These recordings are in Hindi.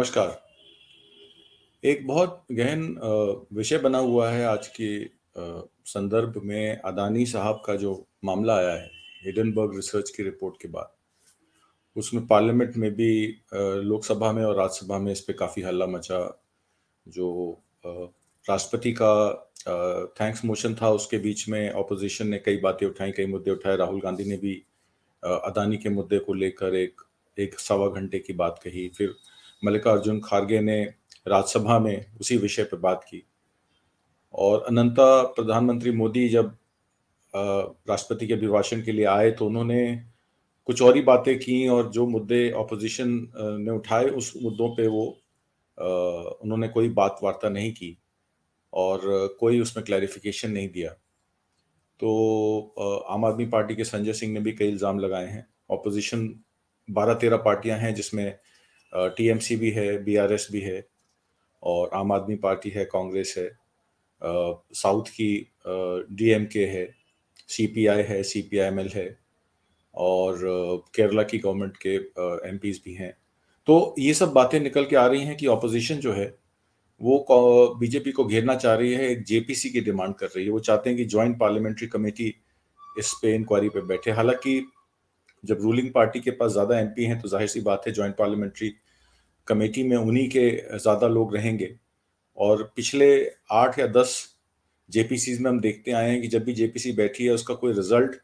नमस्कार। एक बहुत गहन विषय बना हुआ है आज के संदर्भ में अदानी साहब का जो मामला आया है, हिडनबर्ग रिसर्च की रिपोर्ट के बाद। उसमें पार्लियामेंट में भी लोकसभा में और राज्यसभा में इस पे काफ़ी हल्ला मचा। जो अ, राष्ट्रपति का थैंक्स मोशन था, उसके बीच में ऑपोजिशन ने कई बातें उठाई, कई मुद्दे उठाए। राहुल गांधी ने भी अदानी के मुद्दे को लेकर एक एक सवा घंटे की बात कही। फिर मल्लिकार्जुन खड़गे ने राज्यसभा में उसी विषय पर बात की। और अनंता प्रधानमंत्री मोदी जब राष्ट्रपति के अभिभाषण के लिए आए तो उन्होंने कुछ और ही बातें की, और जो मुद्दे ऑपोजिशन ने उठाए उस मुद्दों पे वो उन्होंने कोई बात वार्ता नहीं की और कोई उसमें क्लैरिफिकेशन नहीं दिया। तो आम आदमी पार्टी के संजय सिंह ने भी कई इल्ज़ाम लगाए हैं। ऑपोजिशन 12-13 पार्टियां हैं, जिसमें टीएमसी भी है, बीआरएस भी है, और आम आदमी पार्टी है, कांग्रेस है, साउथ की डीएमके है, सीपीआई है, सीपीआईएमएल है, और केरला की गवर्नमेंट के एमपीज भी हैं। तो ये सब बातें निकल के आ रही हैं कि ऑपोजिशन जो है वो बीजेपी को घेरना चाह रही है, एक जेपीसी की डिमांड कर रही है। वो चाहते हैं कि ज्वाइंट पार्लियामेंट्री कमेटी इस पे इंक्वायरी पे बैठे। हालांकि जब रूलिंग पार्टी के पास ज्यादा एमपी हैं तो जाहिर सी बात है ज्वाइंट पार्लियामेंट्री कमेटी में उन्हीं के ज्यादा लोग रहेंगे। और पिछले 8 या 10 जेपीसी में हम देखते आए हैं कि जब भी जेपीसी बैठी है उसका कोई रिजल्ट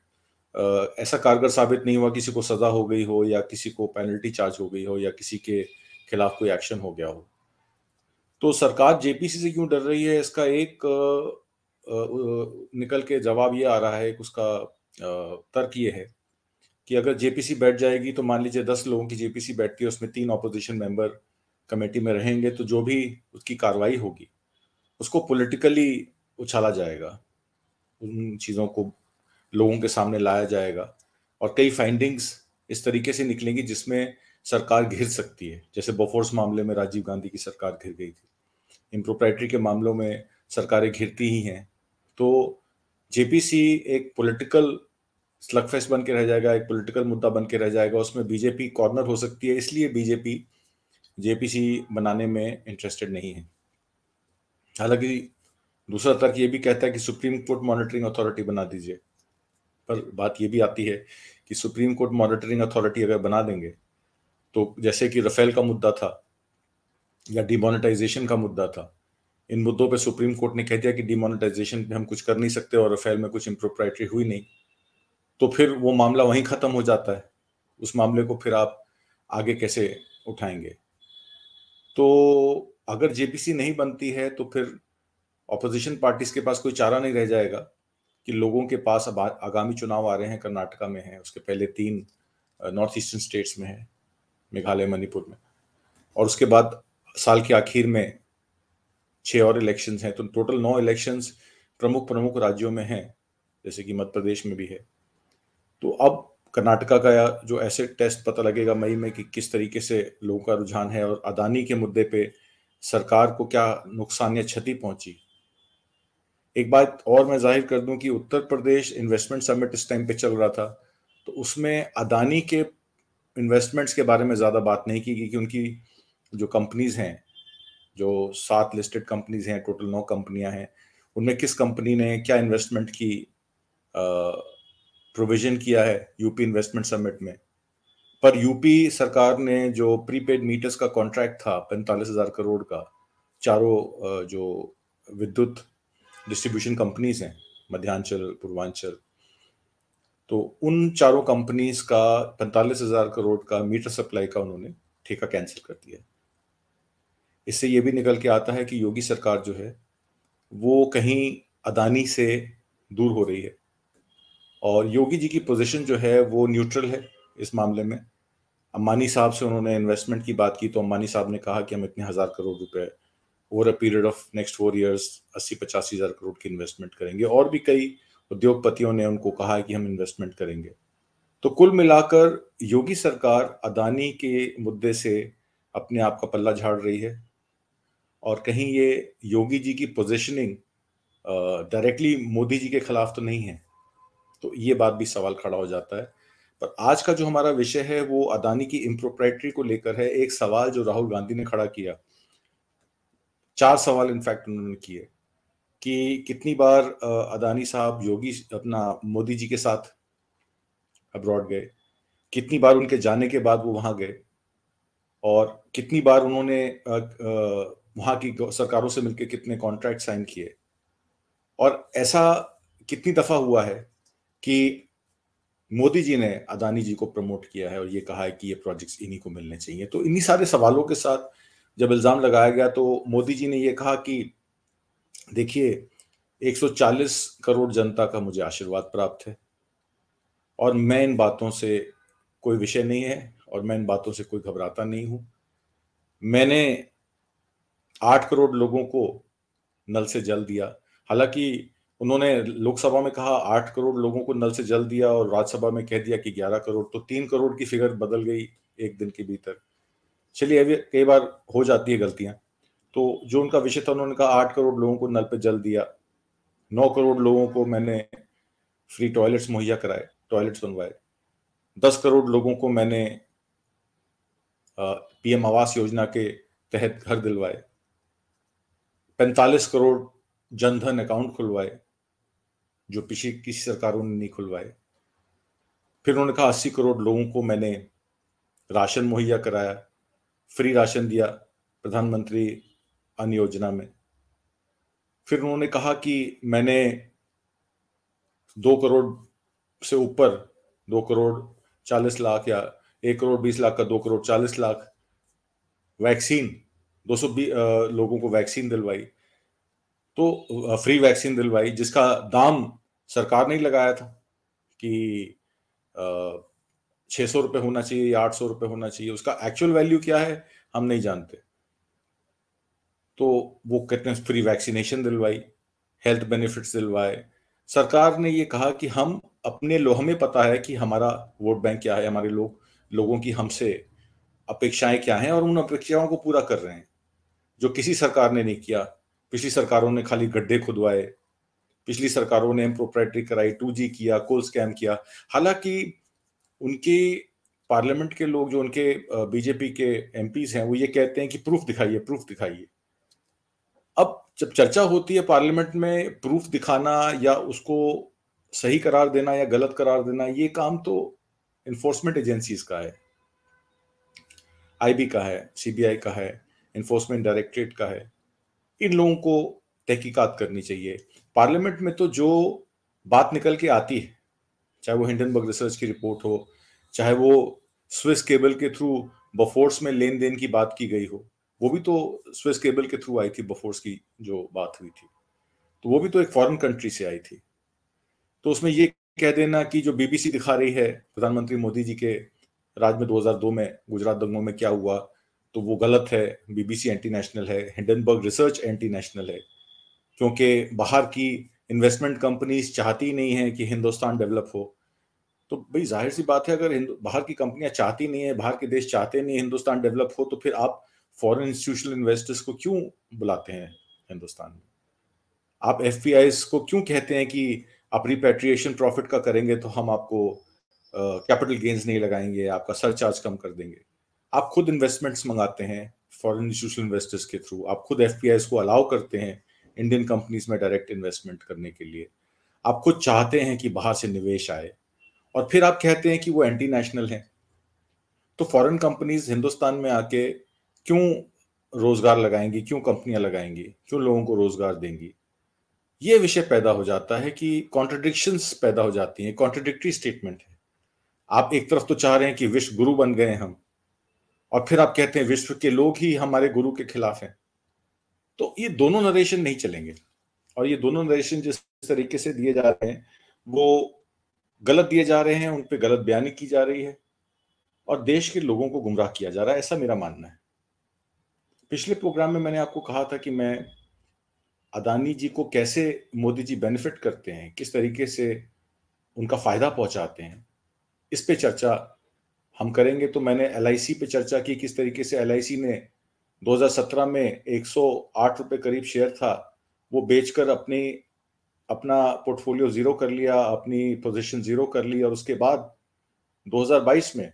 ऐसा कारगर साबित नहीं हुआ, किसी को सजा हो गई हो या किसी को पेनल्टी चार्ज हो गई हो या किसी के खिलाफ कोई एक्शन हो गया हो। तो सरकार जेपीसी से क्यों डर रही है, इसका एक निकल के जवाब ये आ रहा है, उसका तर्क ये है कि अगर जेपीसी बैठ जाएगी तो मान लीजिए 10 लोगों की जेपीसी बैठती है, उसमें 3 ऑपोजिशन मेंबर कमेटी में रहेंगे, तो जो भी उसकी कार्रवाई होगी उसको पॉलिटिकली उछाला जाएगा, उन चीज़ों को लोगों के सामने लाया जाएगा, और कई फाइंडिंग्स इस तरीके से निकलेंगी जिसमें सरकार घिर सकती है। जैसे बोफोर्स मामले में राजीव गांधी की सरकार घिर गई थी, इम्प्रोप्राइटरी के मामलों में सरकारें घिरती ही हैं। तो जेपीसी एक पॉलिटिकल स्लगफेस्ट बन के रह जाएगा, एक पॉलिटिकल मुद्दा बन के रह जाएगा, उसमें बीजेपी कॉर्नर हो सकती है। इसलिए बीजेपी जेपीसी बनाने में इंटरेस्टेड नहीं है। हालांकि दूसरा तर्क ये भी कहता है कि सुप्रीम कोर्ट मॉनिटरिंग अथॉरिटी बना दीजिए, पर बात ये भी आती है कि सुप्रीम कोर्ट मॉनिटरिंग अथॉरिटी अगर बना देंगे तो जैसे कि राफेल का मुद्दा था या डिमोनेटाइजेशन का मुद्दा था, इन मुद्दों पे सुप्रीम कोर्ट ने कह दिया कि डिमोनेटाइजेशन पे हम कुछ कर नहीं सकते और राफेल में कुछ इम्प्रोप्राइटरी हुई नहीं, तो फिर वो मामला वहीं खत्म हो जाता है। उस मामले को फिर आप आगे कैसे उठाएंगे? तो अगर जेपीसी नहीं बनती है तो फिर ऑपोजिशन पार्टीज के पास कोई चारा नहीं रह जाएगा कि लोगों के पास अब आगामी चुनाव आ रहे हैं, कर्नाटका में है, उसके पहले 3 नॉर्थ ईस्टर्न स्टेट्स में है, मेघालय, मणिपुर में, और उसके बाद साल के आखिर में 6 और इलेक्शंस हैं। तो टोटल 9 इलेक्शंस प्रमुख प्रमुख राज्यों में हैं, जैसे कि मध्य प्रदेश में भी है। तो अब कर्नाटका का जो एसिड टेस्ट पता लगेगा मई में कि किस तरीके से लोगों का रुझान है, और अदानी के मुद्दे पे सरकार को क्या नुकसान या क्षति पहुंची। एक बात और मैं जाहिर कर दूं कि उत्तर प्रदेश इन्वेस्टमेंट समिट इस टाइम पे चल रहा था, तो उसमें अदानी के इन्वेस्टमेंट्स के बारे में ज्यादा बात नहीं की, क्योंकि उनकी जो कंपनीज हैं, जो 7 लिस्टेड कंपनीज हैं, टोटल 9 कंपनियां हैं, उनमें किस कंपनी ने क्या इन्वेस्टमेंट की प्रोविजन किया है यूपी इन्वेस्टमेंट समिट में। पर यूपी सरकार ने जो प्रीपेड मीटर्स का कॉन्ट्रैक्ट था 45,000 करोड़ का, चारों जो विद्युत डिस्ट्रीब्यूशन कंपनीज हैं, मध्यांचल, पूर्वांचल, तो उन चारों कंपनीज का 45,000 करोड़ का मीटर सप्लाई का उन्होंने ठेका कैंसिल कर दिया। इससे ये भी निकल के आता है कि योगी सरकार जो है वो कहीं अदानी से दूर हो रही है, और योगी जी की पोजीशन जो है वो न्यूट्रल है इस मामले में। अंबानी साहब से उन्होंने इन्वेस्टमेंट की बात की, तो अंबानी साहब ने कहा कि हम इतने 1,000 करोड़ रुपए over a period of next 4 years 80-85 हजार करोड़ की इन्वेस्टमेंट करेंगे, और भी कई उद्योगपतियों ने उनको कहा है कि हम इन्वेस्टमेंट करेंगे। तो कुल मिलाकर योगी सरकार अदानी के मुद्दे से अपने आप का पल्ला झाड़ रही है, और कहीं ये योगी जी की पोजीशनिंग डायरेक्टली मोदी जी के खिलाफ तो नहीं है। तो ये बात भी सवाल खड़ा हो जाता है। पर आज का जो हमारा विषय है वो अदानी की इम्प्रोप्राइटरी को लेकर है। एक सवाल जो राहुल गांधी ने खड़ा किया, 4 सवाल इनफैक्ट उन्होंने किए कि कितनी बार अदानी साहब योगी अपना मोदी जी के साथ अब्रॉड गए, कितनी बार उनके जाने के बाद वो वहां गए, और कितनी बार उन्होंने वहां की सरकारों से मिलकर कितने कॉन्ट्रैक्ट साइन किए, और ऐसा कितनी दफा हुआ है कि मोदी जी ने अदानी जी को प्रमोट किया है और ये कहा है कि ये प्रोजेक्ट्स इन्हीं को मिलने चाहिए। तो इन्हीं सारे सवालों के साथ जब इल्जाम लगाया गया तो मोदी जी ने ये कहा कि देखिए 140 करोड़ जनता का मुझे आशीर्वाद प्राप्त है और मैं इन बातों से कोई विषय नहीं है और मैं इन बातों से कोई घबराता नहीं हूं। मैंने 8 करोड़ लोगों को नल से जल दिया। हालांकि उन्होंने लोकसभा में कहा 8 करोड़ लोगों को नल से जल दिया और राज्यसभा में कह दिया कि 11 करोड़, तो 3 करोड़ की फिगर बदल गई एक दिन के भीतर। चलिए, अभी कई बार हो जाती है गलतियां। तो जो उनका विषय था, उन्होंने कहा 8 करोड़ लोगों को नल पे जल दिया, 9 करोड़ लोगों को मैंने फ्री टॉयलेट्स मुहैया कराए, टॉयलेट्स बनवाए, 10 करोड़ लोगों को मैंने पीएम आवास योजना के तहत घर दिलवाए, 45 करोड़ जनधन अकाउंट खुलवाए जो पिछली किसी सरकारों ने नहीं खुलवाए। फिर उन्होंने कहा 80 करोड़ लोगों को मैंने राशन मुहैया कराया, फ्री राशन दिया प्रधानमंत्री अन्न योजना में। फिर उन्होंने कहा कि मैंने 2 करोड़ से ऊपर, 2 करोड़ 40 लाख या 1 करोड़ 20 लाख का 2 करोड़ 40 लाख वैक्सीन, 220 लोगों को वैक्सीन दिलवाई, तो फ्री वैक्सीन दिलवाई जिसका दाम सरकार ने ही लगाया था कि 600 रुपए होना चाहिए या 800 रुपए होना चाहिए। उसका एक्चुअल वैल्यू क्या है हम नहीं जानते। तो वो कहते हैं फ्री वैक्सीनेशन दिलवाई, हेल्थ बेनिफिट्स दिलवाए। सरकार ने ये कहा कि हम अपने हमें पता है कि हमारा वोट बैंक क्या है, हमारे लोगों की हमसे अपेक्षाएं क्या हैं और उन अपेक्षाओं को पूरा कर रहे हैं, जो किसी सरकार ने नहीं किया। पिछली सरकारों ने खाली गड्ढे खुदवाए, पिछली सरकारों ने इम्प्रोप्राइटरी कराई, 2G किया, कोल स्कैम किया। हालांकि उनके पार्लियामेंट के लोग, जो उनके बीजेपी के एमपीज हैं, वो ये कहते हैं कि प्रूफ दिखाइए, प्रूफ दिखाइए। अब जब चर्चा होती है पार्लियामेंट में, प्रूफ दिखाना या उसको सही करार देना या गलत करार देना, ये काम तो इन्फोर्समेंट एजेंसीज का है, आईबी का है, सीबीआई का है, इन्फोर्समेंट डायरेक्टरेट का है। इन लोगों को तहकीकात करनी चाहिए। पार्लियामेंट में तो जो बात निकल के आती है, चाहे वो हिंडनबर्ग रिसर्च की रिपोर्ट हो, चाहे वो स्विस केबल के थ्रू बफोर्स में लेन देन की बात की गई हो, वो भी तो स्विस केबल के थ्रू आई थी। बफोर्स की जो बात हुई थी तो वो भी तो एक फॉरेन कंट्री से आई थी। तो उसमें ये कह देना कि जो बीबीसी दिखा रही है प्रधानमंत्री मोदी जी के राज में 2002 में गुजरात दंगों में क्या हुआ, तो वो गलत है। बीबीसी एंटी नेशनल है, हिंडनबर्ग रिसर्च एंटी नेशनल है, क्योंकि बाहर की इन्वेस्टमेंट कंपनीज चाहती नहीं है कि हिंदुस्तान डेवलप हो। तो भाई जाहिर सी बात है, अगर बाहर की कंपनियां चाहती नहीं है, बाहर के देश चाहते नहीं हिंदुस्तान डेवलप हो, तो फिर आप फॉरेन इंस्टीट्यूशनल इन्वेस्टर्स को क्यों बुलाते हैं हिंदुस्तान में? आप एफपीआईज को क्यों कहते हैं कि आप रिपेट्रिएशन प्रॉफिट का करेंगे तो हम आपको कैपिटल गेन्स नहीं लगाएंगे, आपका सरचार्ज कम कर देंगे? आप खुद इन्वेस्टमेंट्स मंगाते हैं फॉरेन इंस्टीट्यूशनल इन्वेस्टर्स के थ्रू, आप खुद एफपीआईज को अलाउ करते हैं इंडियन कंपनीज में डायरेक्ट इन्वेस्टमेंट करने के लिए, आप खुद चाहते हैं कि बाहर से निवेश आए, और फिर आप कहते हैं कि वो एंटी नेशनल हैं। तो फॉरेन कंपनीज हिंदुस्तान में आके क्यों रोजगार लगाएंगी, क्यों कंपनियां लगाएंगी, क्यों लोगों को रोजगार देंगी? ये विषय पैदा हो जाता है कि कॉन्ट्रडिक्शंस पैदा हो जाती हैं, कॉन्ट्रडिक्टरी स्टेटमेंट है। आप एक तरफ तो चाह रहे हैं कि विश्व गुरु बन गए हम, और फिर आप कहते हैं विश्व के लोग ही हमारे गुरु के खिलाफ हैं। तो ये दोनों नरेशन नहीं चलेंगे, और ये दोनों नरेशन जिस तरीके से दिए जा रहे हैं वो गलत दिए जा रहे हैं, उन पे गलत बयानी की जा रही है और देश के लोगों को गुमराह किया जा रहा है, ऐसा मेरा मानना है। पिछले प्रोग्राम में मैंने आपको कहा था कि मैं अदानी जी को कैसे मोदी जी बेनिफिट करते हैं, किस तरीके से उनका फायदा पहुंचाते हैं, इस पे चर्चा हम करेंगे। तो मैंने एलआईसी पे चर्चा की, किस तरीके से एलआईसी ने 2017 में 108 रुपए करीब शेयर था, वो बेचकर अपना पोर्टफोलियो जीरो कर लिया, अपनी पोजीशन जीरो कर ली, और उसके बाद 2022 में,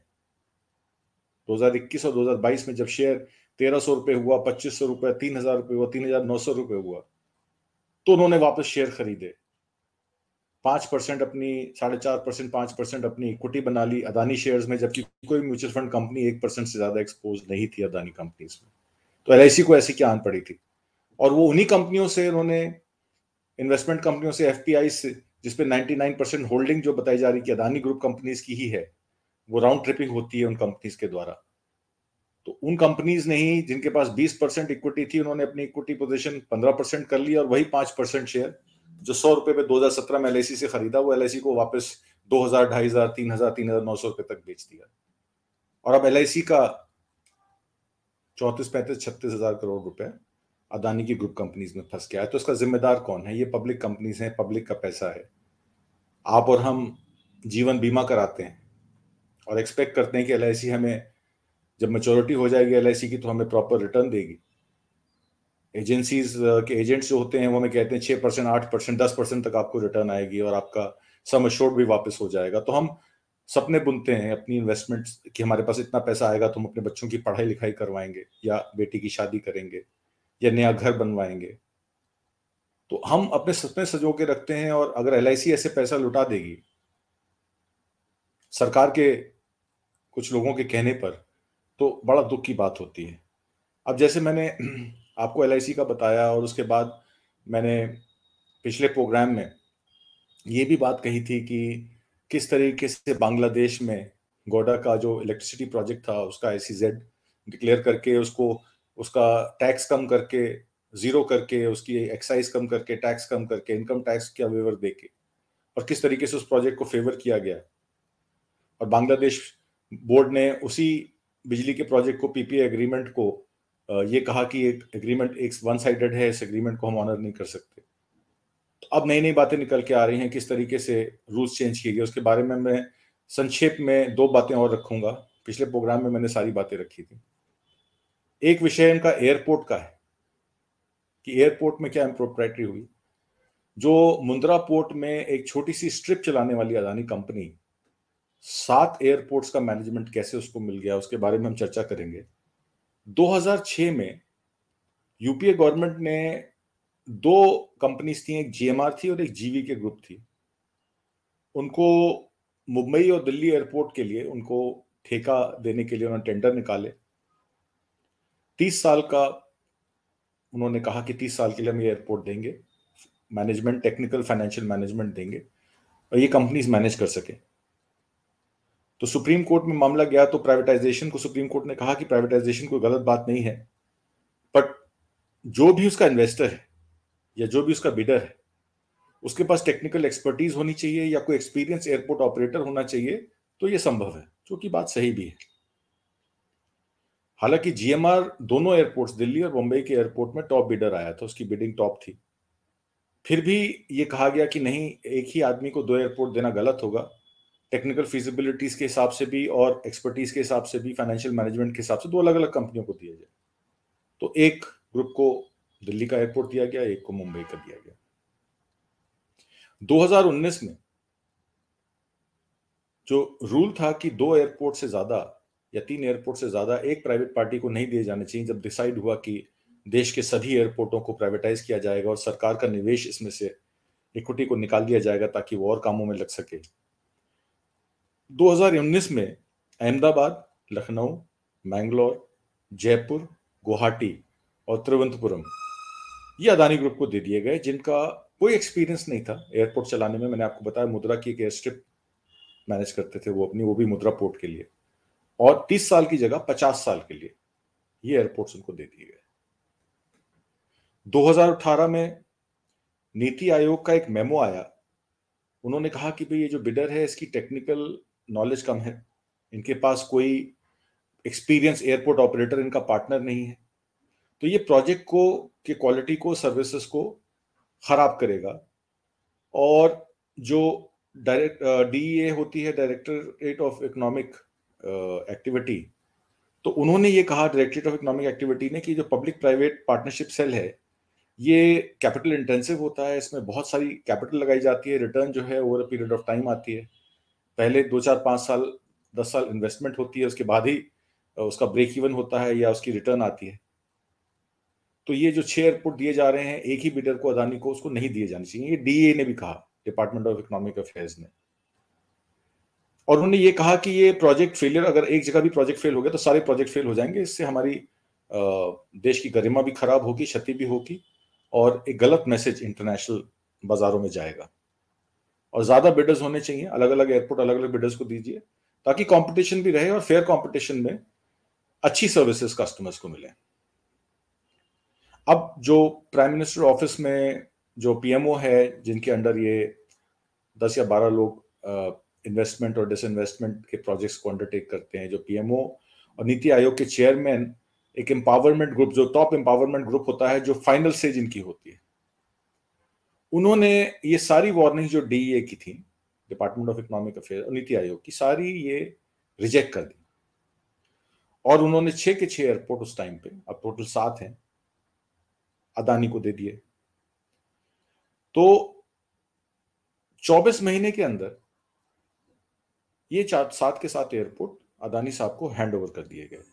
2021 और 2022 में जब शेयर 1300 रुपये हुआ, 2500 रुपये, 3000 रुपये हुआ, 3900 रुपये हुआ, तो उन्होंने वापस शेयर खरीदे, 5% अपनी, 4.5%, 5% अपनी इक्विटी बना ली अदानी शेयर्स में, जबकि कोई म्यूचुअल फंड कंपनी 1% से ज्यादा एक्सपोज नहीं थी अदानी कंपनीज में। तो एलआईसी को ऐसी क्या आन पड़ी थी, और वो उन्हीं कंपनियों से, उन्होंने इन्वेस्टमेंट कंपनियों से, एफपीआई से, जिसपे 99% होल्डिंग जो बताई जा रही कि अदानी ग्रुप कंपनीज की ही है, वो राउंड ट्रिपिंग होती है उन कंपनीज के द्वारा। तो उन कंपनीज ने ही, जिनके पास 20% इक्विटी थी, उन्होंने अपनी इक्विटी पोजीशन 15% कर ली, और वही 5% शेयर जो 100 रुपए पे 2017 में एलआईसी से खरीदा, वो एलआईसी को वापस 2000, 2500, 3000, 3900 रुपए तक बेच दिया। और अब एलआईसी का 34, 35, 36 हजार करोड़ रुपए अदानी की ग्रुप कंपनीज में फंस गया है। तो इसका जिम्मेदार कौन है? ये पब्लिक कंपनीज हैं, पब्लिक का पैसा है। आप और हम जीवन बीमा कराते हैं और एक्सपेक्ट करते हैं कि एलआईसी हमें, जब मैच्योरिटी हो जाएगी एलआईसी की, तो हमें प्रॉपर रिटर्न देगी। एजेंसीज के एजेंट्स जो होते हैं वो हमें कहते हैं 6%, 8%, 10% तक आपको रिटर्न आएगी और आपका सम एश्योर्ड भी वापस हो जाएगा। तो हम सपने बुनते हैं अपनी इन्वेस्टमेंट्स कि हमारे पास इतना पैसा आएगा तो हम अपने बच्चों की पढ़ाई लिखाई करवाएंगे, या बेटी की शादी करेंगे, या नया घर बनवाएंगे। तो हम अपने सपने सजो के रखते हैं, और अगर एलआईसी ऐसे पैसा लुटा देगी सरकार के कुछ लोगों के कहने पर, तो बड़ा दुख की बात होती है। अब जैसे मैंने आपको एलआईसी का बताया, और उसके बाद मैंने पिछले प्रोग्राम में ये भी बात कही थी कि किस तरीके से बांग्लादेश में गोडा का जो इलेक्ट्रिसिटी प्रोजेक्ट था, उसका आईसीजेड डिक्लेयर करके, उसको, उसका टैक्स कम करके, जीरो करके, उसकी एक्साइज कम करके, टैक्स कम करके, इनकम टैक्स का वेवर देके, और किस तरीके से उस प्रोजेक्ट को फेवर किया गया। और बांग्लादेश बोर्ड ने उसी बिजली के प्रोजेक्ट को, पीपीए एग्रीमेंट को, ये कहा कि एक एग्रीमेंट एक वन साइडेड है, इस एग्रीमेंट को हम ऑनर नहीं कर सकते। तो अब नई नई बातें निकल के आ रही हैं, किस तरीके से रूल्स चेंज किए गए, उसके बारे में मैं संक्षेप में 2 बातें और रखूंगा। पिछले प्रोग्राम में मैंने सारी बातें रखी थी। एक विषय इनका एयरपोर्ट का है कि एयरपोर्ट में क्या इम्प्रोप्राइटरी हुई। जो मुंद्रा पोर्ट में एक छोटी सी स्ट्रिप चलाने वाली अदानी कंपनी 7 एयरपोर्ट्स का मैनेजमेंट कैसे उसको मिल गया, उसके बारे में हम चर्चा करेंगे। 2006 में यूपीए गवर्नमेंट ने 2 कंपनीज थी, एक जीएमआर थी और एक जीवी के ग्रुप थी। उनको मुंबई और दिल्ली एयरपोर्ट के लिए उनको ठेका देने के लिए उन्होंने टेंडर निकाले। 30 साल का उन्होंने कहा कि 30 साल के लिए हम ये एयरपोर्ट देंगे, मैनेजमेंट, टेक्निकल फाइनेंशियल मैनेजमेंट देंगे, और ये कंपनीज मैनेज कर सके। तो सुप्रीम कोर्ट में मामला गया, तो प्राइवेटाइजेशन को सुप्रीम कोर्ट ने कहा कि प्राइवेटाइजेशन कोई गलत बात नहीं है, बट जो भी उसका इन्वेस्टर है या जो भी उसका बिडर है, उसके पास टेक्निकल एक्सपर्टीज होनी चाहिए या कोई एक्सपीरियंस एयरपोर्ट ऑपरेटर होना चाहिए, तो ये संभव है, जो कि बात सही भी है। हालांकि जीएमआर दोनों एयरपोर्ट्स, दिल्ली और मुंबई के एयरपोर्ट में टॉप बिडर आया था, उसकी बिडिंग टॉप थी। फिर भी ये कहा गया कि नहीं, एक ही आदमी को 2 एयरपोर्ट देना गलत होगा, टेक्निकल फिजिबिलिटीज के हिसाब से भी और एक्सपर्टीज के हिसाब से भी, फाइनेंशियल मैनेजमेंट के हिसाब से 2 अलग अलग कंपनियों को दिया जाए। तो एक ग्रुप को दिल्ली का एयरपोर्ट दिया गया, एक को मुंबई का दिया गया। 2019 में जो रूल था कि 2 एयरपोर्ट से ज्यादा या 3 एयरपोर्ट से ज्यादा एक प्राइवेट पार्टी को नहीं दिए जाने चाहिए, जब डिसाइड हुआ कि देश के सभी एयरपोर्टों को प्राइवेटाइज किया जाएगा और सरकार का निवेश इसमें से, इक्विटी को निकाल दिया जाएगा ताकि वो और कामों में लग सके। 2019 में अहमदाबाद, लखनऊ, मैंगलोर, जयपुर, गुवाहाटी और तिरुवनंतपुरम ये अदानी ग्रुप को दे दिए गए, जिनका कोई एक्सपीरियंस नहीं था एयरपोर्ट चलाने में। मैंने आपको बताया मुद्रा की एक एयर स्ट्रिप मैनेज करते थे वो अपनी, वो भी मुद्रा पोर्ट के लिए, और 30 साल की जगह 50 साल के लिए ये एयरपोर्ट्स उनको दे दिए गए। 2018 में नीति आयोग का एक मेमो आया, उन्होंने कहा कि भाई ये जो बिडर है इसकी टेक्निकल नॉलेज कम है, इनके पास कोई एक्सपीरियंस एयरपोर्ट ऑपरेटर इनका पार्टनर नहीं है, तो ये प्रोजेक्ट को के क्वालिटी को, सर्विसेज को खराब करेगा। और जो डायरेक्ट डीईए होती है, डायरेक्टरेट ऑफ इकोनॉमिक एक्टिविटी, तो उन्होंने ये कहा डायरेक्टरेट ऑफ इकोनॉमिक एक्टिविटी ने कि जो पब्लिक प्राइवेट पार्टनरशिप सेल है ये कैपिटल इंटेंसिव होता है, इसमें बहुत सारी कैपिटल लगाई जाती है, रिटर्न जो है over a period of time आती है, पहले 2, 4, 5 साल 10 साल इन्वेस्टमेंट होती है, उसके बाद ही उसका ब्रेक इवन होता है या उसकी रिटर्न आती है। तो ये जो 6 एयरपोर्ट दिए जा रहे हैं एक ही बिडर को, अदानी को, उसको नहीं दिए जाने चाहिए। ये डीए ने भी कहा, डिपार्टमेंट ऑफ इकोनॉमिक अफेयर्स ने। और उन्होंने ये कहा कि ये प्रोजेक्ट फेलियर, अगर एक जगह भी प्रोजेक्ट फेल हो गया तो सारे प्रोजेक्ट फेल हो जाएंगे। इससे हमारी देश की गरिमा भी खराब होगी, क्षति भी होगी, और एक गलत मैसेज इंटरनेशनल बाजारों में जाएगा। और ज्यादा बिडर्स होने चाहिए, अलग अलग एयरपोर्ट अलग अलग बिडर्स को दीजिए, ताकि कंपटीशन भी रहे और फेयर कंपटीशन में अच्छी सर्विसेज कस्टमर्स को मिले। अब जो प्राइम मिनिस्टर ऑफिस में जो पीएमओ है, जिनके अंडर ये 10 या 12 लोग इन्वेस्टमेंट और डिसइन्वेस्टमेंट के प्रोजेक्ट्स को अंडरटेक करते हैं, जो पीएमओ और नीति आयोग के चेयरमैन, एक एम्पावरमेंट ग्रुप, जो टॉप एम्पावरमेंट ग्रुप होता है, जो फाइनल स्टेज इनकी होती है, उन्होंने ये सारी वार्निंग जो डीईए की थी, डिपार्टमेंट ऑफ इकोनॉमिक अफेयर और नीति आयोग की, सारी ये रिजेक्ट कर दी। और उन्होंने 6 के 6 एयरपोर्ट उस टाइम पे, अब टोटल 7 हैं, अदानी को दे दिए। तो 24 महीने के अंदर ये 7 के 7 एयरपोर्ट अदानी साहब को हैंड ओवर कर दिए गए।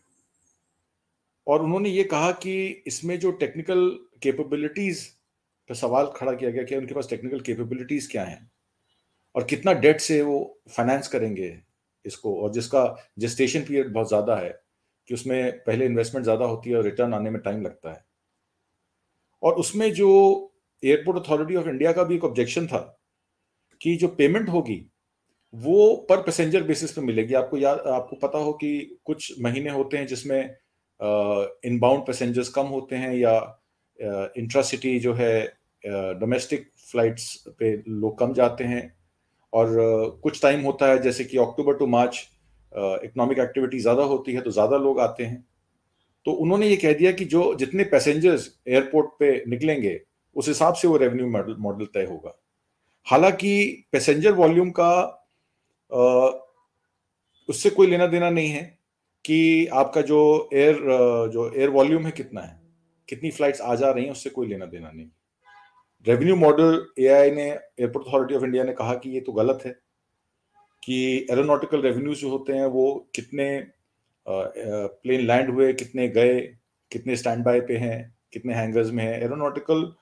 और उन्होंने ये कहा कि इसमें जो टेक्निकल कैपेबिलिटीज पर सवाल खड़ा किया गया कि उनके पास टेक्निकल कैपेबिलिटीज क्या हैं और कितना डेट से वो फाइनेंस करेंगे इसको, और जिसका जेस्टेशन पीरियड बहुत ज़्यादा है, कि उसमें पहले इन्वेस्टमेंट ज़्यादा होती है और रिटर्न आने में टाइम लगता है। और उसमें जो एयरपोर्ट अथॉरिटी ऑफ इंडिया का भी एक ऑब्जेक्शन था कि जो पेमेंट होगी वो पर पैसेंजर बेसिस पे मिलेगी। आपको पता हो कि कुछ महीने होते हैं जिसमें इनबाउंड पैसेंजर्स कम होते हैं, या इंट्रासिटी जो है डोमेस्टिक फ्लाइट्स पे लोग कम जाते हैं, और कुछ टाइम होता है जैसे कि अक्टूबर टू मार्च इकोनॉमिक एक्टिविटी ज़्यादा होती है तो ज़्यादा लोग आते हैं। तो उन्होंने ये कह दिया कि जो जितने पैसेंजर्स एयरपोर्ट पे निकलेंगे उस हिसाब से वो रेवेन्यू मॉडल तय होगा। हालांकि पैसेंजर वॉल्यूम का उससे कोई लेना देना नहीं है कि आपका जो एयर वॉल्यूम है कितना है, कितनी फ्लाइट्स आ जा रही हैं, उससे कोई लेना देना नहीं। रेवेन्यू मॉडल एआई ने, एयरपोर्ट अथॉरिटी ऑफ इंडिया ने कहा कि ये तो गलत है, कि एरोनॉटिकल रेवेन्यूज जो होते हैं वो कितने प्लेन लैंड हुए, कितने गए, कितने स्टैंड बाय पे हैं, कितने हैंगर्स में है, एरोनॉटिकल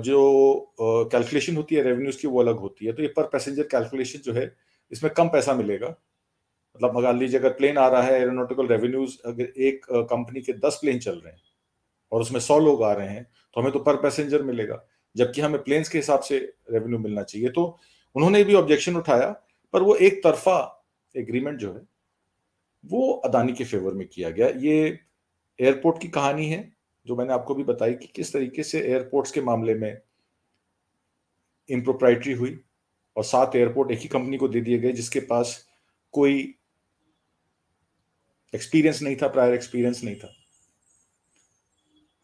जो कैलकुलेशन होती है रेवेन्यूज की वो अलग होती है। तो ये पर पैसेंजर कैलकुलेशन जो है इसमें कम पैसा मिलेगा। मतलब मान लीजिए अगर प्लेन आ रहा है, एरोनॉटिकल रेवेन्यूज, अगर एक कंपनी के 10 प्लेन चल रहे हैं और उसमें 100 लोग आ रहे हैं तो हमें तो पर पैसेंजर मिलेगा, जबकि हमें प्लेन्स के हिसाब से रेवेन्यू मिलना चाहिए। तो उन्होंने भी ऑब्जेक्शन उठाया, पर वो एक तरफा एग्रीमेंट जो है वो अदानी के फेवर में किया गया। ये एयरपोर्ट की कहानी है जो मैंने आपको भी बताई कि किस तरीके से एयरपोर्ट्स के मामले में इम्प्रोप्राइटरी हुई और 7 एयरपोर्ट एक ही कंपनी को दे दिए गए जिसके पास कोई एक्सपीरियंस नहीं था, प्रायर एक्सपीरियंस नहीं था।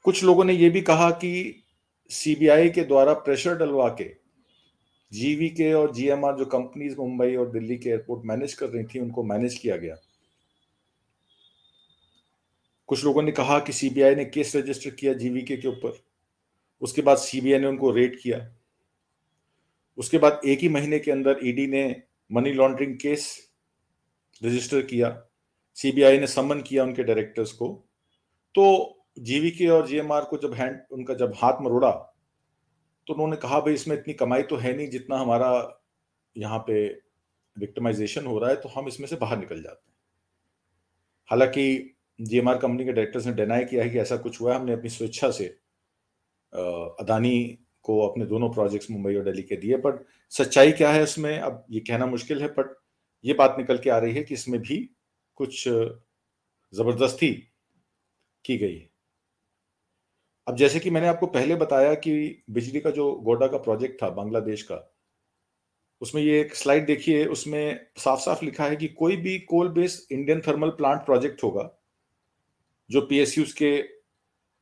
कुछ लोगों ने यह भी कहा कि सीबीआई के द्वारा प्रेशर डलवा के जीवीके और जीएमआर जो कंपनीज मुंबई और दिल्ली के एयरपोर्ट मैनेज कर रही थी उनको मैनेज किया गया। कुछ लोगों ने कहा कि सीबीआई ने केस रजिस्टर किया जीवीके के ऊपर, उसके बाद सीबीआई ने उनको रेड किया, उसके बाद एक ही महीने के अंदर ईडी ने मनी लॉन्ड्रिंग केस रजिस्टर किया, सीबीआई ने समन किया उनके डायरेक्टर्स को। तो जीवीके और जीएमआर को जब हाथ मरोड़ा तो उन्होंने कहा भाई इसमें इतनी कमाई तो है नहीं जितना हमारा यहाँ पे विक्टिमाइजेशन हो रहा है, तो हम इसमें से बाहर निकल जाते हैं। हालांकि जीएमआर कंपनी के डायरेक्टर्स ने डिनाई किया है कि ऐसा कुछ हुआ है, हमने अपनी स्वेच्छा से अदानी को अपने दोनों प्रोजेक्ट्स मुंबई और दिल्ली के दिए। पर सच्चाई क्या है उसमें अब ये कहना मुश्किल है, बट ये बात निकल के आ रही है कि इसमें भी कुछ जबरदस्ती की गई है। अब जैसे कि मैंने आपको पहले बताया कि बिजली का जो गोडा का प्रोजेक्ट था बांग्लादेश का, उसमें ये एक स्लाइड देखिए, उसमें साफ साफ लिखा है कि कोई भी coal based Indian thermal plant project होगा जो पीएसयूज के,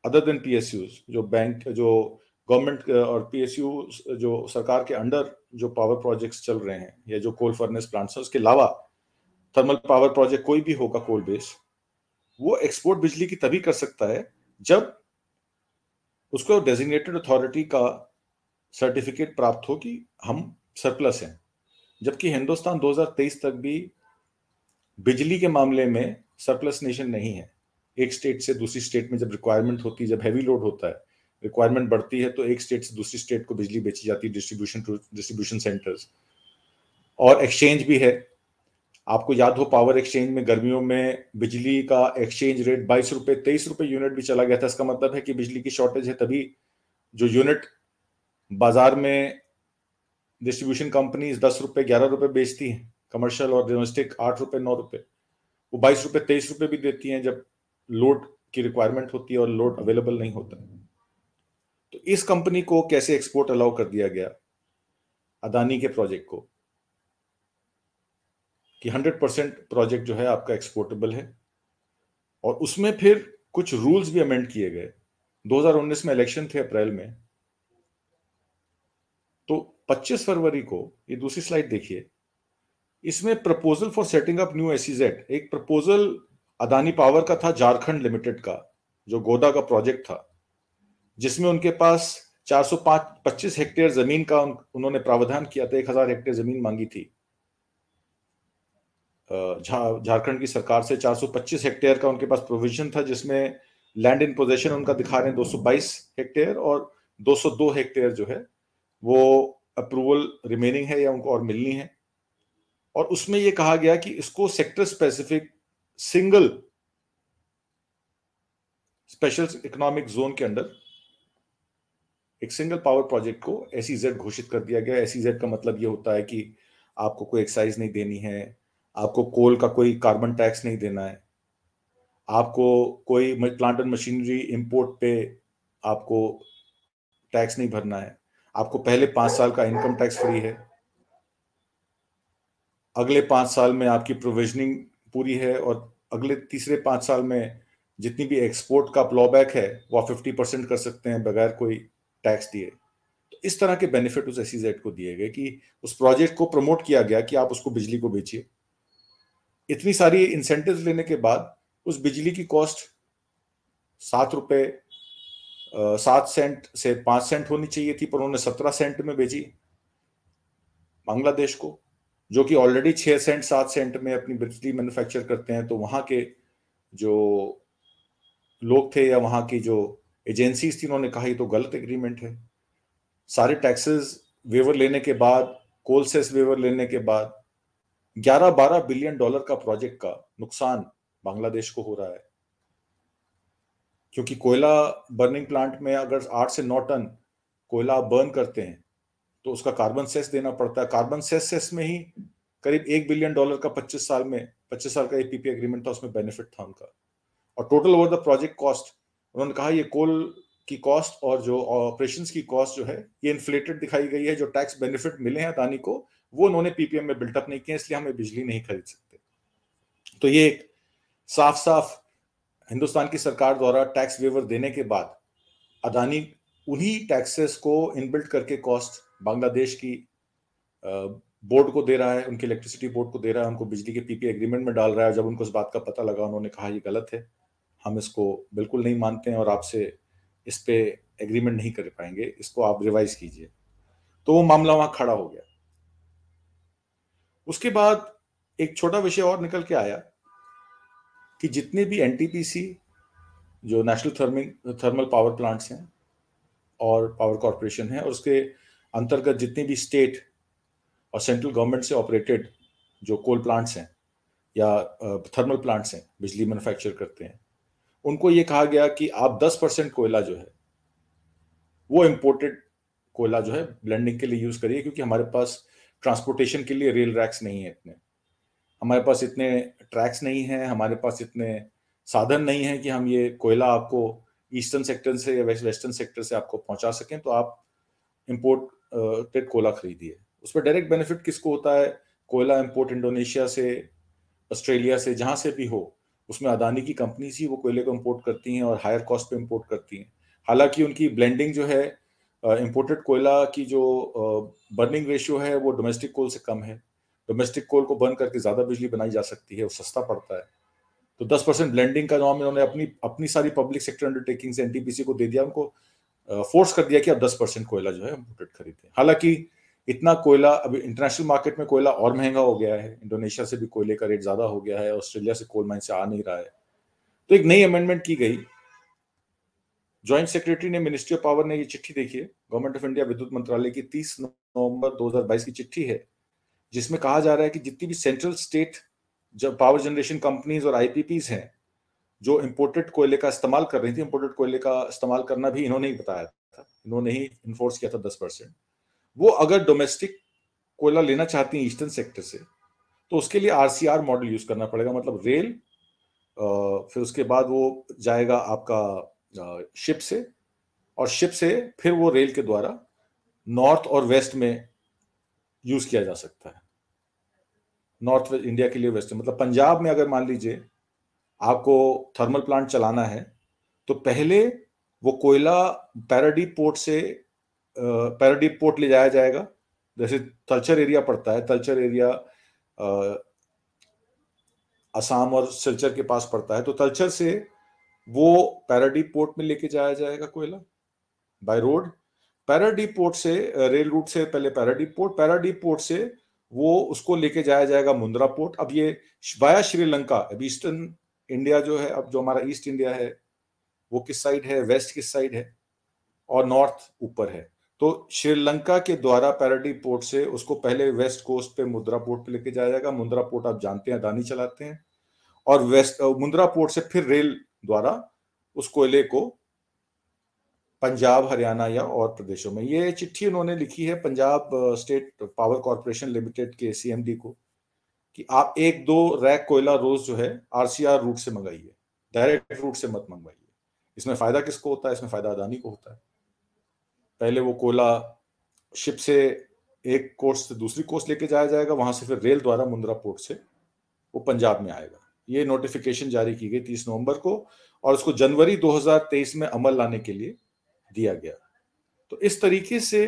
अदर देन पीएसयूज, जो बैंक, जो गवर्नमेंट और पीएसयू जो सरकार के अंडर जो पावर प्रोजेक्ट्स चल रहे हैं या जो कोल फर्नेस प्लांट्स हैं, उसके अलावा थर्मल पावर प्रोजेक्ट कोई भी होगा कोल बेस्ड, वो एक्सपोर्ट बिजली की तभी कर सकता है जब उसको डेजिग्नेटेड अथॉरिटी का सर्टिफिकेट प्राप्त हो कि हम सरप्लस हैं। जबकि हिंदुस्तान 2023 तक भी बिजली के मामले में सरप्लस नेशन नहीं है। एक स्टेट से दूसरी स्टेट में जब रिक्वायरमेंट होती है, जब हैवी लोड होता है, रिक्वायरमेंट बढ़ती है, तो एक स्टेट से दूसरी स्टेट को बिजली बेची जाती है डिस्ट्रीब्यूशन सेंटर्स। और एक्सचेंज भी है। आपको याद हो पावर एक्सचेंज में गर्मियों में बिजली का एक्सचेंज रेट 22 रुपए 23 रुपए यूनिट भी चला गया था। इसका मतलब है कि बिजली की शॉर्टेज है, तभी जो यूनिट बाजार में डिस्ट्रीब्यूशन कंपनीज 10 रुपए 11 रुपए बेचती हैं, कमर्शियल और डोमेस्टिक 8 रुपए 9 रुपए, वो 22 रुपए 23 रुपए भी देती हैं जब लोड की रिक्वायरमेंट होती है और लोड अवेलेबल नहीं होता। तो इस कंपनी को कैसे एक्सपोर्ट अलाउ कर दिया गया अदानी के प्रोजेक्ट को, कि 100% प्रोजेक्ट जो है आपका एक्सपोर्टेबल है। और उसमें फिर कुछ रूल्स भी अमेंड किए गए। 2019 में इलेक्शन थे अप्रैल में, तो 25 फरवरी को, ये दूसरी स्लाइड देखिए, इसमें proposal for setting up new SEZ, एक प्रपोजल अदानी पावर का था, झारखंड लिमिटेड का, जो गोदा का प्रोजेक्ट था, जिसमें उनके पास 425 हेक्टेयर जमीन का उन्होंने प्रावधान किया था। 1000 हेक्टेयर जमीन मांगी थी झारखंड की सरकार से। 425 हेक्टेयर का उनके पास प्रोविजन था, जिसमें लैंड इन पोजेशन उनका दिखा रहे हैं 222 हेक्टेयर, और 202 हेक्टेयर जो है वो अप्रूवल रिमेनिंग है या उनको और मिलनी है। और उसमें ये कहा गया कि इसको sector specific single special economic zone के अंदर एक सिंगल पावर प्रोजेक्ट को एसईजेड घोषित कर दिया गया। एसईजेड का मतलब ये होता है कि आपको कोई एक्साइज नहीं देनी है, आपको कोल का कोई कार्बन टैक्स नहीं देना है, आपको कोई प्लांट एंड मशीनरी इंपोर्ट पे आपको टैक्स नहीं भरना है, आपको पहले 5 साल का इनकम टैक्स फ्री है, अगले 5 साल में आपकी प्रोविजनिंग पूरी है, और अगले तीसरे 5 साल में जितनी भी एक्सपोर्ट का प्लॉबैक है वो आप 50% कर सकते हैं बगैर कोई टैक्स दिए। तो इस तरह के बेनिफिट उस एसईजेड को दिए गए कि उस प्रोजेक्ट को प्रमोट किया गया कि आप उसको बिजली को बेचिए। इतनी सारी इंसेंटिव्स लेने के बाद उस बिजली की कॉस्ट 7 रुपए 7 सेंट से 5 सेंट होनी चाहिए थी, पर उन्होंने 17 सेंट में बेची बांग्लादेश को, जो कि ऑलरेडी 6 सेंट 7 सेंट में अपनी बिजली मैन्युफैक्चर करते हैं। तो वहां के जो लोग थे या वहां की जो एजेंसीज थी, उन्होंने कहा ये तो गलत एग्रीमेंट है। सारे टैक्सेस वेवर लेने के बाद, कोल सेस वेवर लेने के बाद 11-12 बिलियन डॉलर का प्रोजेक्ट का नुकसान बांग्लादेश को हो रहा है। क्योंकि कोयला बर्निंग प्लांट में अगर 8 से 9 टन कोयला आप बर्न करते हैं तो उसका कार्बन सेस देना पड़ता है। कार्बन सेस में ही करीब $1 बिलियन का 25 साल का पीपी एग्रीमेंट था, उसमें बेनिफिट था उनका। और total over the project cost, उन्होंने कहा ये कोल की कॉस्ट और जो ऑपरेशंस की कॉस्ट जो है ये इन्फ्लेटेड दिखाई गई है। जो टैक्स बेनिफिट मिले हैं अदानी को वो उन्होंने पीपीएम में बिल्टअप नहीं किया, इसलिए हमें बिजली नहीं खरीद सकते। तो ये एक साफ साफ हिंदुस्तान की सरकार द्वारा टैक्स वेवर देने के बाद अदानी उन्हीं टैक्सेस को इनबिल्ट करके कॉस्ट बांग्लादेश की बोर्ड को दे रहा है, उनके इलेक्ट्रिसिटी बोर्ड को दे रहा है, उनको बिजली के पीपी एग्रीमेंट में डाल रहा है। जब उनको इस बात का पता लगा, उन्होंने कहा ये गलत है, हम इसको बिल्कुल नहीं मानते हैं और आपसे इस पे एग्रीमेंट नहीं कर पाएंगे, इसको आप रिवाइज कीजिए। तो वो मामला वहां खड़ा हो गया। उसके बाद एक छोटा विषय और निकल के आया कि जितने भी एनटीपीसी जो नेशनल थर्मल पावर प्लांट्स हैं और पावर कॉरपोरेशन है, और उसके अंतर्गत जितने भी स्टेट और सेंट्रल गवर्नमेंट से ऑपरेटेड जो कोल प्लांट्स हैं या थर्मल प्लांट्स हैं, बिजली मैन्युफैक्चर करते हैं, उनको ये कहा गया कि आप 10% कोयला जो है वो इंपोर्टेड कोयला जो है ब्लेंडिंग के लिए यूज करिए, क्योंकि हमारे पास ट्रांसपोर्टेशन के लिए रेल रैक्स नहीं है, इतने हमारे पास इतने ट्रैक्स नहीं है, हमारे पास इतने साधन नहीं है कि हम ये कोयला आपको ईस्टर्न सेक्टर से या वेस्टर्न सेक्टर से आपको पहुंचा सकें। तो आप इंपोर्टेड कोयला खरीदिए। उस पर डायरेक्ट बेनिफिट किसको होता है? कोयला इंपोर्ट इंडोनेशिया से, ऑस्ट्रेलिया से, जहां से भी हो, उसमें अदानी की कंपनीज ही वो कोयले को इंपोर्ट करती हैं और हायर कॉस्ट पे इंपोर्ट करती हैं। हालांकि उनकी ब्लेंडिंग जो है, इंपोर्टेड कोयला की जो बर्निंग रेशियो है वो डोमेस्टिक कोल से कम है। डोमेस्टिक कोल को बर्न करके ज्यादा बिजली बनाई जा सकती है, वो सस्ता पड़ता है। तो 10% ब्लेंडिंग का नाम इन्होंने अपनी सारी पब्लिक सेक्टर अंडरटेकिंग से एनटीपीसी को दे दिया, उनको फोर्स कर दिया कि अब 10% कोयला जो है इंपोर्टेड खरीदें। हालांकि इतना कोयला, अभी इंटरनेशनल मार्केट में कोयला और महंगा हो गया है, इंडोनेशिया से भी कोयले का रेट ज्यादा हो गया है, ऑस्ट्रेलिया से कोल माइन से आ नहीं रहा है। तो एक नई अमेंडमेंट की गई। ज्वाइंट सेक्रेटरी ने, मिनिस्ट्री ऑफ पावर ने ये चिट्ठी देखी है, गवर्नमेंट ऑफ इंडिया विद्युत मंत्रालय की 30 नवंबर 2022 की चिट्ठी है, जिसमें कहा जा रहा है कि जितनी भी सेंट्रल स्टेट जब पावर जनरेशन कंपनीज और आईपीपीज हैं जो इंपोर्टेड कोयले का इस्तेमाल कर रही थी, इंपोर्टेड कोयले का इस्तेमाल करना भी इन्होंने ही बताया था, इन्होंने ही इन्फोर्स किया था 10%, वो अगर डोमेस्टिक कोयला लेना चाहती हैं ईस्टर्न सेक्टर से, तो उसके लिए आरसीआर मॉडल यूज करना पड़ेगा, मतलब रेल, फिर उसके बाद वो जाएगा आपका शिप से, और शिप से फिर वो रेल के द्वारा नॉर्थ और वेस्ट में यूज किया जा सकता है। नॉर्थ वेस्ट इंडिया के लिए वेस्ट, मतलब पंजाब में अगर मान लीजिए आपको थर्मल प्लांट चलाना है, तो पहले वो कोयला पैराडीप पोर्ट से, पैराडीप पोर्ट ले जाया जाएगा, जैसे तलचर एरिया पड़ता है, तलचर एरिया असम और सिलचर के पास पड़ता है, तो तलचर से वो पैराडीप पोर्ट में लेके जाया जाएगा कोयला बाय रोड। पैराडीप पोर्ट से, रेल रूट से पहले पैराडीप पोर्ट, पैराडीप पोर्ट से वो उसको लेके जाया जाएगा मुंद्रा पोर्ट। अब ये वाया श्रीलंका, अब ईस्टर्न इंडिया जो है, अब जो हमारा ईस्ट इंडिया है वो किस साइड है, वेस्ट किस साइड है, और नॉर्थ ऊपर है, तो श्रीलंका के द्वारा पैराडीप पोर्ट से उसको पहले वेस्ट कोस्ट पे मुंद्रा पोर्ट पे लेके जाया जाएगा। मुंद्रा पोर्ट आप जानते हैं अदानी चलाते हैं, और वेस्ट मुंद्रा पोर्ट से फिर रेल द्वारा उस कोयले को पंजाब, हरियाणा या और प्रदेशों में। ये चिट्ठी उन्होंने लिखी है Punjab state power corporation limited के सीएमडी को, कि आप 1-2 रैक कोयला रोज जो है आरसीआर रूट से मंगाइए, डायरेक्ट रूट से मत मंगवाइए। इसमें फायदा किसको होता है? इसमें फायदा अदानी को होता है। पहले वो कोयला शिप से एक कोस्ट से दूसरी कोस्ट लेके जाया जाएगा, वहां से फिर रेल द्वारा मुंद्रा पोर्ट से वो पंजाब में आएगा। ये नोटिफिकेशन जारी की गई 30 नवंबर को, और उसको जनवरी 2023 में अमल लाने के लिए दिया गया। तो इस तरीके से,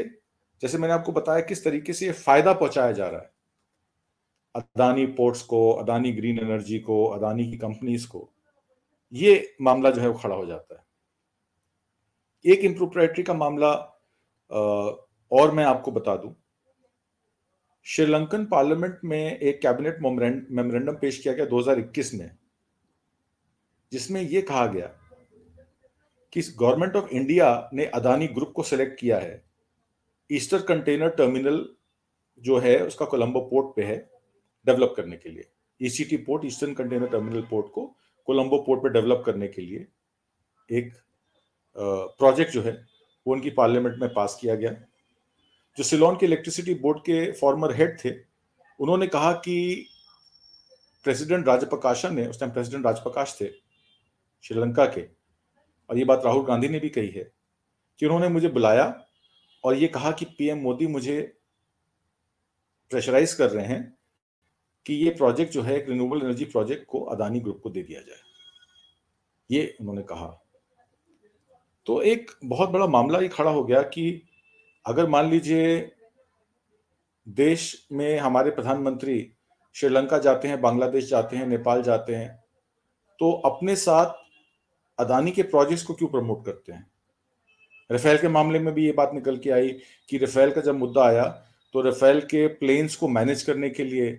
जैसे मैंने आपको बताया, किस तरीके से ये फायदा पहुंचाया जा रहा है अदानी पोर्ट्स को, अदानी ग्रीन एनर्जी को, अदानी की कंपनीज को, ये मामला जो है वो खड़ा हो जाता है। एक इम्प्रोप्राइटरी का मामला और मैं आपको बता दूं, श्रीलंकन पार्लियामेंट में एक कैबिनेट मेमोरेंडम पेश किया गया 2021 में, जिसमें यह कहा गया कि गवर्नमेंट ऑफ इंडिया ने अदानी ग्रुप को सिलेक्ट किया है ईस्टर्न कंटेनर टर्मिनल जो है उसका कोलंबो पोर्ट पे है डेवलप करने के लिए। ECT port, eastern container terminal port को कोलंबो पोर्ट पे डेवलप करने के लिए एक प्रोजेक्ट जो है वो उनकी पार्लियामेंट में पास किया गया। जो सिलोन के इलेक्ट्रिसिटी बोर्ड के फॉर्मर हेड थे, उन्होंने कहा कि प्रेसिडेंट राजपकाशा ने, उस टाइम प्रेसिडेंट राजपकाश थे श्रीलंका के, और ये बात राहुल गांधी ने भी कही है, कि उन्होंने मुझे बुलाया और ये कहा कि पीएम मोदी मुझे प्रेशराइज कर रहे हैं कि ये प्रोजेक्ट जो है, एक रिन्यूएबल एनर्जी प्रोजेक्ट को अदानी ग्रुप को दे दिया जाए, ये उन्होंने कहा। तो एक बहुत बड़ा मामला ये खड़ा हो गया कि अगर मान लीजिए देश में हमारे प्रधानमंत्री श्रीलंका जाते हैं, बांग्लादेश जाते हैं, नेपाल जाते हैं, तो अपने साथ अदानी के प्रोजेक्ट्स को क्यों प्रमोट करते हैं? राफेल के मामले में भी ये बात निकल के आई कि राफेल का जब मुद्दा आया तो राफेल के प्लेन्स को मैनेज करने के लिए,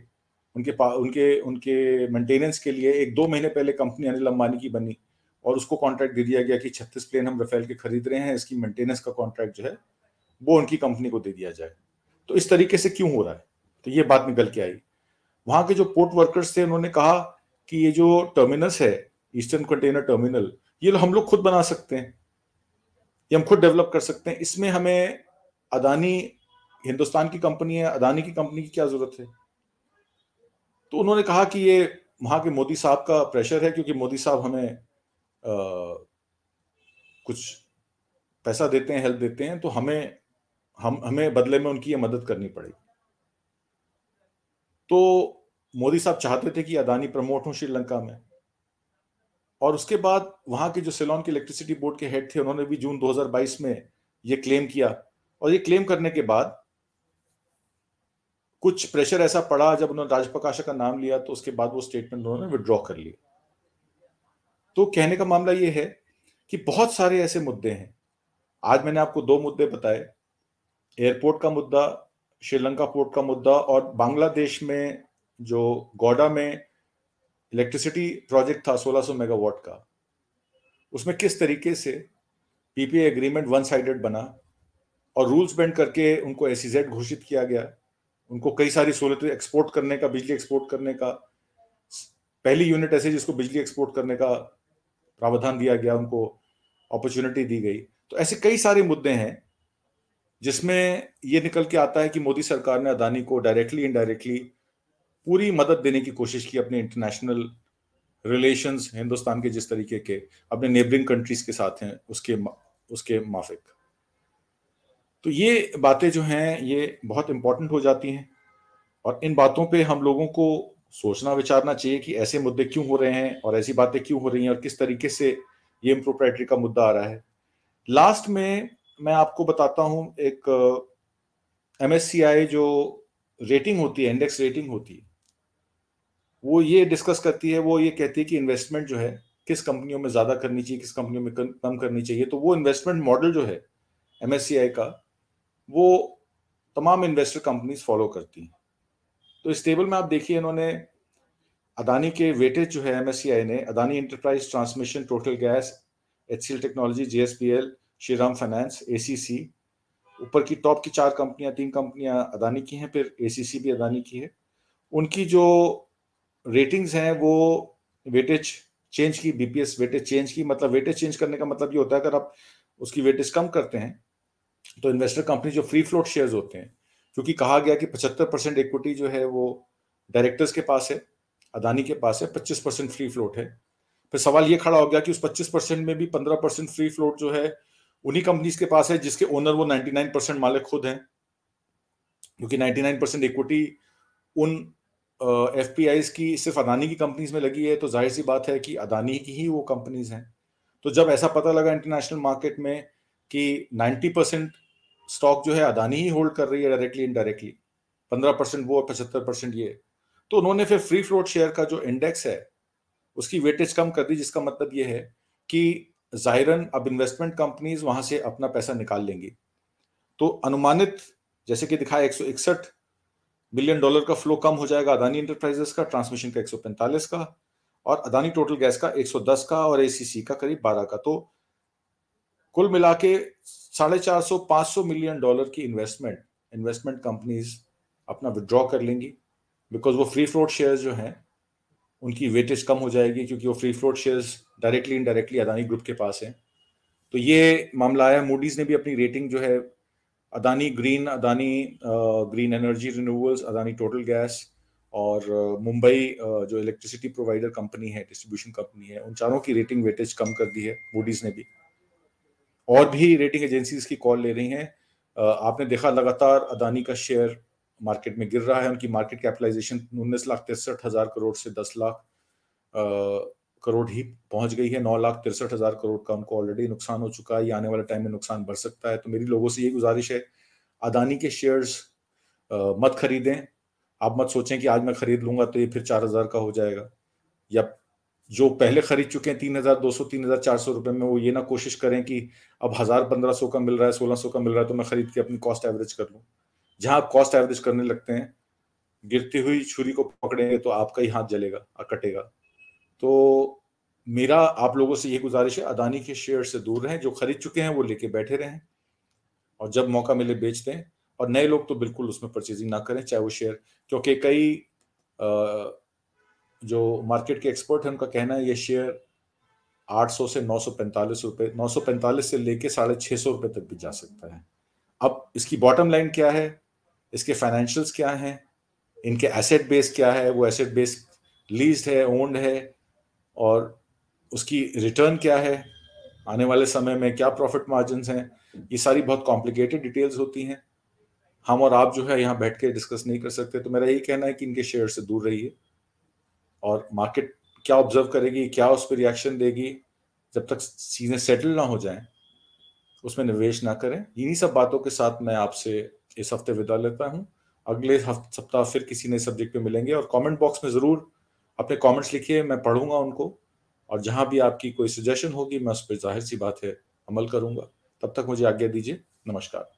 उनके उनके मेंटेनेंस के लिए 1-2 महीने पहले कंपनी अनिल अंबानी की बनी, और उसको कॉन्ट्रैक्ट दे दिया गया कि 36 प्लेन हम राफेल के खरीद रहे हैं, इसकी मेंटेनेंस का कॉन्ट्रैक्ट जो है वो उनकी कंपनी को दे दिया जाए। तो इस तरीके से क्यों हो रहा है? तो ये बात निकल के आई। वहां के जो पोर्ट वर्कर्स थे, उन्होंने कहा कि ये जो टर्मिनस है, ईस्टर्न कंटेनर टर्मिनल, ये हम लोग खुद बना सकते हैं, ये हम खुद डेवलप कर सकते हैं, इसमें हमें अदानी, हिंदुस्तान की कंपनी है, अदानी की कंपनी की क्या जरूरत है? तो उन्होंने कहा कि ये वहां के मोदी साहब का प्रेशर है, क्योंकि मोदी साहब हमें कुछ पैसा देते हैं, हेल्प देते हैं, तो हमें बदले में उनकी ये मदद करनी पड़ेगी। तो मोदी साहब चाहते थे कि अदानी प्रमोट हो श्रीलंका में। और उसके बाद वहां के जो सिलोन के इलेक्ट्रिसिटी बोर्ड के हेड थे, उन्होंने भी जून 2022 में ये क्लेम किया, और ये क्लेम करने के बाद कुछ प्रेशर ऐसा पड़ा, जब उन्होंने राजपकाशा का नाम लिया तो उसके बाद वो स्टेटमेंट उन्होंने विड्रॉ कर लिया। तो कहने का मामला ये है कि बहुत सारे ऐसे मुद्दे हैं। आज मैंने आपको 2 मुद्दे बताए, एयरपोर्ट का मुद्दा, श्रीलंका पोर्ट का मुद्दा और बांग्लादेश में जो गौडा में इलेक्ट्रिसिटी प्रोजेक्ट था 1600 मेगावाट का, उसमें किस तरीके से पीपीए एग्रीमेंट वन साइडेड बना और रूल्स बेंड करके उनको एसईजेड घोषित किया गया, उनको कई सारी सहूलतें एक्सपोर्ट करने का, बिजली एक्सपोर्ट करने का, पहली यूनिट ऐसे जिसको बिजली एक्सपोर्ट करने का प्रावधान दिया गया, उनको अपॉर्चुनिटी दी गई। तो ऐसे कई सारे मुद्दे हैं जिसमें ये निकल के आता है कि मोदी सरकार ने अदानी को डायरेक्टली इनडायरेक्टली पूरी मदद देने की कोशिश की अपने इंटरनेशनल रिलेशंस, हिंदुस्तान के जिस तरीके के अपने नेबरिंग कंट्रीज के साथ हैं उसके माफिक। तो ये बातें जो हैं ये बहुत इंपॉर्टेंट हो जाती हैं और इन बातों पे हम लोगों को सोचना विचारना चाहिए कि ऐसे मुद्दे क्यों हो रहे हैं और ऐसी बातें क्यों हो रही हैं और किस तरीके से ये इम्प्रोप्राइटरी का मुद्दा आ रहा है। लास्ट में मैं आपको बताता हूं, एक MSCI जो रेटिंग होती है, इंडेक्स रेटिंग होती है, वो ये डिस्कस करती है, वो ये कहती है कि इन्वेस्टमेंट जो है किस कंपनियों में ज्यादा करनी चाहिए, किस कंपनियों में कम करनी चाहिए। तो वो इन्वेस्टमेंट मॉडल जो है MSCI का, वो तमाम इन्वेस्टर कंपनीज फॉलो करती हैं। तो इस टेबल में आप देखिए, इन्होंने अदानी के वेटेज जो है MSCI ने, Adani enterprise transmission, total gas, HCL technology, JSPL, Shriram finance, ACC, ऊपर की टॉप की 4 कंपनियां, 3 कंपनियां अदानी की हैं, फिर ACC भी अदानी की है। उनकी जो रेटिंग्स हैं वो वेटेज चेंज की, BPS वेटेज चेंज की, मतलब वेटेज चेंज करने का मतलब ये होता है अगर आप उसकी वेटेज कम करते हैं तो इन्वेस्टर कंपनी जो फ्री फ्लोट शेयर्स होते हैं, क्योंकि कहा गया कि 75% इक्विटी जो है वो डायरेक्टर्स के पास है, अदानी के पास है, 25% फ्री फ्लोट है। फिर सवाल ये खड़ा हो गया कि उस 25% में भी 15% फ्री फ्लोट जो है उन्हीं कंपनीज के पास है जिसके ओनर वो 99% मालिक खुद हैं, क्योंकि 99% इक्विटी उन FPIs की सिर्फ अदानी की कंपनीज में लगी है, तो जाहिर सी बात है कि अदानी की ही वो कंपनीज हैं। तो जब ऐसा पता लगा इंटरनेशनल मार्केट में कि 90% स्टॉक जो है अदानी ही होल्ड कर रही है डायरेक्टली इनडायरेक्टली, 15% वो और 75% ये, तो उन्होंने फिर फ्री फ्लोट शेयर का जो इंडेक्स है उसकी वेटेज कम कर दी, जिसका मतलब ये है कि जाहिरन अब इन्वेस्टमेंट कंपनीज वहां से अपना पैसा निकाल लेंगी। तो अनुमानित जैसे कि दिखाया $161 बिलियन का फ्लो कम हो जाएगा अदानी इंटरप्राइजेस का, ट्रांसमिशन का 145 का, और अदानी टोटल गैस का 110 का, और ACC का करीब 12 का। तो कुल मिला के 450-500 मिलियन डॉलर की इन्वेस्टमेंट कंपनीज अपना विड्रॉ कर लेंगी, बिकॉज वो फ्री फ्लोट शेयर्स जो हैं उनकी वेटेज कम हो जाएगी, क्योंकि वो free float shares directly indirectly Adani group के पास हैं। तो ये मामला है। मूडीज ने भी अपनी रेटिंग जो है Adani green energy renewables, Adani total gas और मुंबई जो इलेक्ट्रिसिटी प्रोवाइडर कंपनी है, डिस्ट्रीब्यूशन कंपनी है, उन चारों की रेटिंग वेटेज कम कर दी है मूडीज ने भी। और भी रेटिंग एजेंसीज की कॉल ले रही हैं। आपने देखा लगातार अदानी का शेयर मार्केट में गिर रहा है। उनकी मार्केट कैपिटलाइजेशन 19,63,000 करोड़ से 10 लाख करोड़ ही पहुंच गई है। 9,63,000 करोड़ का उनको ऑलरेडी नुकसान हो चुका है। ये आने वाले टाइम में नुकसान बढ़ सकता है। तो मेरी लोगों से ये गुजारिश है, अदानी के शेयर्स मत खरीदें। आप मत सोचें कि आज मैं खरीद लूंगा तो ये फिर 4,000 का हो जाएगा, या जो पहले खरीद चुके हैं 3,200 3,400 रुपए में, वो ये ना कोशिश करें कि अब 1,000-1,500 का मिल रहा है, 1,600 का मिल रहा है तो मैं खरीद के अपनी कॉस्ट एवरेज कर लूं। जहां आप कॉस्ट एवरेज करने लगते हैं, गिरती हुई छुरी को पकड़ेंगे तो आपका ही हाथ जलेगा और कटेगा। तो मेरा आप लोगों से ये गुजारिश है, अदानी के शेयर से दूर रहें। जो खरीद चुके हैं वो लेके बैठे रहें और जब मौका मिले बेच दें, और नए लोग तो बिल्कुल उसमें परचेजिंग ना करें, चाहे वो शेयर, क्योंकि कई जो मार्केट के एक्सपर्ट हैं उनका कहना है ये शेयर 800 से 945 रुपए, 945 से लेके 650 रुपए तक भी जा सकता है। अब इसकी बॉटम लाइन क्या है, इसके फाइनेंशियल्स क्या हैं, इनके एसेट बेस क्या है, वो एसेट बेस लीज्ड है, ओन्ड है, और उसकी रिटर्न क्या है, आने वाले समय में क्या प्रॉफिट मार्जिन हैं, ये सारी बहुत कॉम्प्लिकेटेड डिटेल्स होती हैं। हम और आप जो है यहाँ बैठ के डिस्कस नहीं कर सकते। तो मेरा यही कहना है कि इनके शेयर से दूर रहिए, और मार्केट क्या ऑब्जर्व करेगी, क्या उस पर रिएक्शन देगी, जब तक चीजें सेटल ना हो जाएं उसमें निवेश ना करें। इन्हीं सब बातों के साथ मैं आपसे इस हफ्ते विदा लेता हूं। अगले सप्ताह फिर किसी नए सब्जेक्ट पे मिलेंगे, और कमेंट बॉक्स में जरूर अपने कमेंट्स लिखिए, मैं पढ़ूंगा उनको, और जहां भी आपकी कोई सजेशन होगी मैं उस पर जाहिर सी बात है अमल करूंगा। तब तक मुझे आज्ञा दीजिए। नमस्कार।